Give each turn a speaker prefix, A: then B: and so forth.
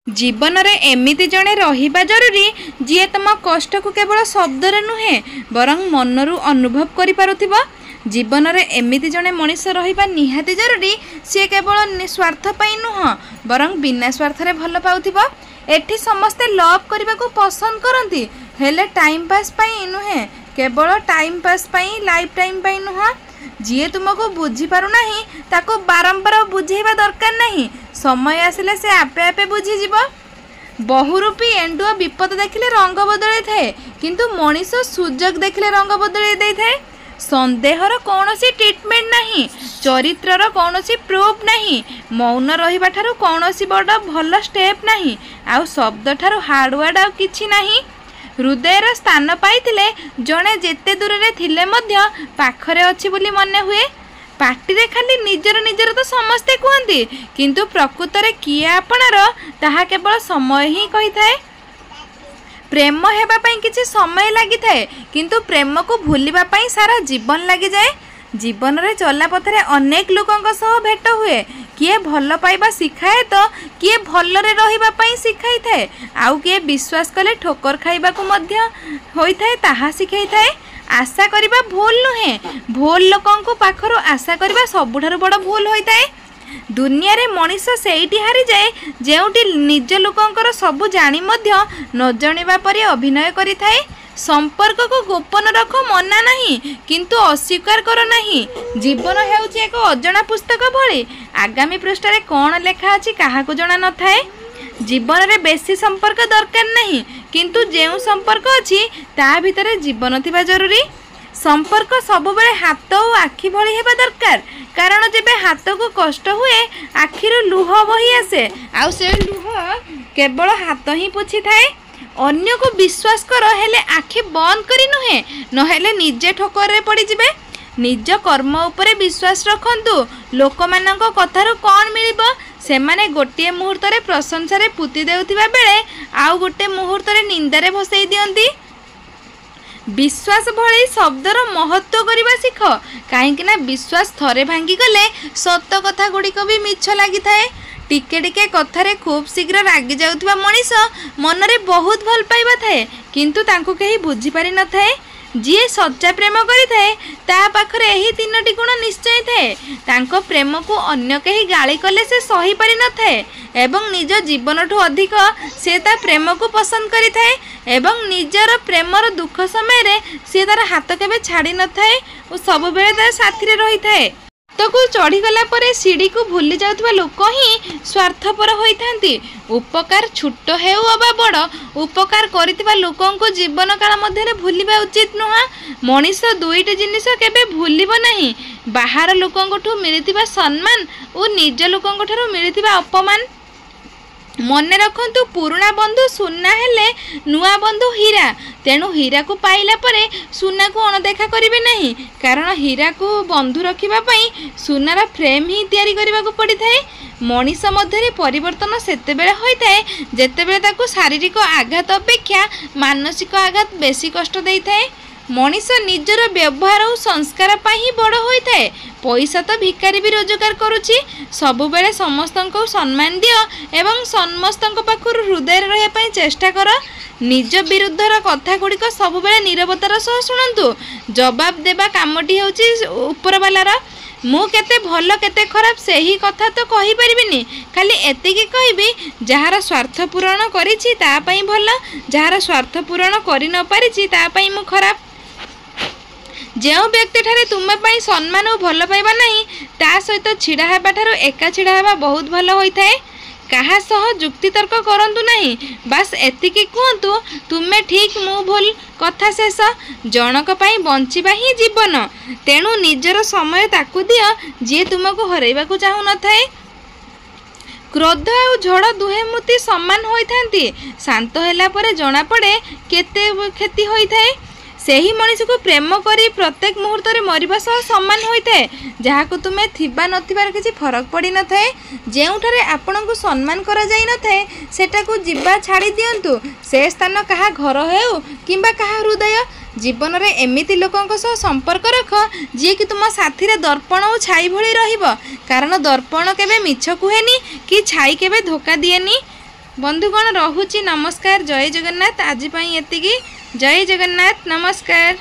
A: जीवन रे एमिति जणे रहिबा जरूरी जी तुम कष्ट को केवल शब्द नुहे बरं मनरू अनुभव करि पारुथिबो। जीवन रे एमिति जणे मनीष रहिबा निहाती जरूरी सी केवल निस्वार्थ पई नुह बरं बिना स्वार्थ रे भल पाउथिबो। एठी समस्ते लव करबा को पसंद करंती हेले टाइम पास पई नुहे केवल टाइम पास पई लाइफ टाइम पई नुह। जी तुमको बुझी पारु नाही ताको बारंबार बुझेबा दरकार नहीं समय आसिले से आपे आपे बुझी जीवो। बहुरूपी एंडुआ विपद देखिले रंग बदलै थाए किंतु मनीष सुजोग देखिले रंग बदलै दै थाए। संदेहर कौनसी ट्रीटमेंट नहीं चरित्रर कौनसी प्रूफ नहीं मौन रहिबा ठारू कौनसी बड़ भल स्टेप नहीं आउ शब्द ठारू हार्डवर्ड आउ किछि नहीं। हृदयर स्थान पाइथिले जणे जेते दूर रे थिले मध्य पाखरे अछि बोली मने हुए। पार्टी रे खाली निजर निजर तो समस्ते कहती किंतु प्रकृत रे किए आपणार ताहा केवल समय ही कही थाए। प्रेम हेबा पई किछि समय लागि थाए किंतु प्रेम को भूलिबा पई सारा जीवन लागि जाए। जीवन रे चला पथरे अनेक लोकंक सह भेट हुए किए भल पाइबा सिखाए तो किए भल रे रहिबा पई सिखाई थाए आउ किए विश्वास कले ठोकर खाइबा को मध्य होई थाए ताहा सिखाई थाए। आशा करिबा भूल नुहे भूल लोकंक पाखरो आशा करिबा सबुठारु बड़ भूल होई थाए। दुनिया रे मनीष सेठी हारी जाए जेउटी निज लोकंकर सब जानी मध्य न जानिबा परि अभिनय करि थाए। संपर्क को गोपन रख मना नहीं किंतु अस्वीकार कर नहीं। जीवन हेउची एक अजणा पुस्तक भली आगामी पृष्ठ रे कौन लेखा अछि काहाको जणा न थाए। जीवन रे बेसी संपर्क दरकार नहीं किंतु जेउ संपर्क अछि ता भितरे जीवन थिबा जरूरी। संपर्क सब बेले हाथ और आखि भली हेबा दरकार कारण जेबे हाथ को कष्ट हुए आखिर लुह बही आसे आउ से लुह केवल हाथ ही पोछि थाए। अन्य को विश्वास कर हेले आखि बंद करी नुहे नहेले निजे ठोकर रे पड़ी जिबे। निज कर्म उपरे विश्वास रखंतु लोक मानक कथारु कौन मिलिबो सेमाने गोटे मुहूर्त रे प्रशंसा रे पुति देउथिबा बेले आउ गोटे मुहूर्त रे निंदा रे भसई दियंती। विश्वास भली शब्दर महत्व करबा सिख काहेकि ना विश्वास थरे भांगी गले सत्य कथा गुड़िक भी मिछ लगी थाए। टिके टिके कथारे खूब शीघ्र रागी जाउथिबा मनीष मन रे बहुत भल पाइबा थाए किंतु तांको केही बुझी पारि न थाए। जी सच्चा प्रेम करि थाए ता पाखरे एही तीनोटी गुण निश्चय थाए। तांको प्रेम को अन्य केही गाली कले से सही पारि न थाए एवं निज जीवनठू अधिक से ता प्रेम को पसंद करि थाए एवं निजर प्रेमर दुख समय रे से तार हाथ केबे छाड़ी न थाए और सब बेले तार साथी रे रही थाए। तो को चढ़ी गला परे सीढ़ी को भूली जाउथबा लोक ही स्वार्थपर होई थांती। उपकार छुट हेउ अबा बड़ उपकार करितबा लोकन को जीवन काल मध्य रे भूलिबा उचित नुह। मनीष दुईटी जिनिस केबे भूलिबो नहीं बाहर लोकंठू मिलिथिबा सम्मान और निज लोकंठारु मिलिथिबा अपमान। मने रखंतु पुराना बंधु सुना हेले नुआ बंधु हीरा तेणु हीरा को पाइला परे सुना को अणदेखा करिवे नहीं कारण हीरा को बंधु रखिबा पई सुनार फ्रेम ही तैयारी करबा को पड़ी थाए। मनीष मध्य परिवर्तन सेते बेले होई थाए जेते बेले ताको शारीरिक आघात अपेक्षा मानसिक आघात बेसी कष्ट देई थाए। मनीष निजर व्यवहार और संस्कार ही बड़ होई थाए। पैसा तो भिकारी भी रोजगार करुची सबु बेले समस्तंको सम्मान दियो एवं समस्तंको पाखरु हृदय रहिया पई चेष्टा कर। निज विरुद्धर कथा गुड़िक सबु बेले नीरवतार सह शुणंतु जवाब देबा कामटी होची ऊपर वालार। मु केते भल केते खराब सही कथा तो कहि परिबिनी खाली एतिकी कहबी जहार स्वार्थ पूरण करिछि ता पई भल जहार स्वार्थ पूरण करि न पारिछि ता पई मु खराब। जो व्यक्ति ठारे तुम पाई सम्मान और भल पाइबा नहीं ता सहित छिड़ा हेबा ठारू एका छिड़ा हेबा बहुत भल होई थाए। कहा सह जुक्ति तर्क करंतु नहीं बस एतिकी कहतु तुमे ठीक मु भूल कथा शेष। जनक पाई बंचिबा ही जीवन तेणु निजर समय ताकू दियो जे तुमको हरैबा को चाहू न थाए। क्रोध और झड़ दुहे मूर्ति सम्मान होई थांती शांत होला परे जना पड़े केते क्षति होई थाए। सेही मनीष को प्रेम करी प्रत्येक मुहूर्त रे मरिबा सह सम्मान होइते जहा को तुमे थिबा नथिबार किछि फरक पड़ी न थाए। जेउठारे आपन को सम्मान करा जाई न थाए सेटा को जिबा छाड़ी दियंतु से स्थान कहा घर हेउ किंबा कहा हृदय। जीवन रे एमिति लोकंक सह संपर्क रख जे कि तुम साथी रे दर्पण और छाई भली रहिबो कारण दर्पण केबे मिछ कुहेनी कि छाई केबे धोखा दिएनी। बंधुगण रहुची नमस्कार जय जगन्नाथ आज एतिकी जय जगन्नाथ नमस्कार।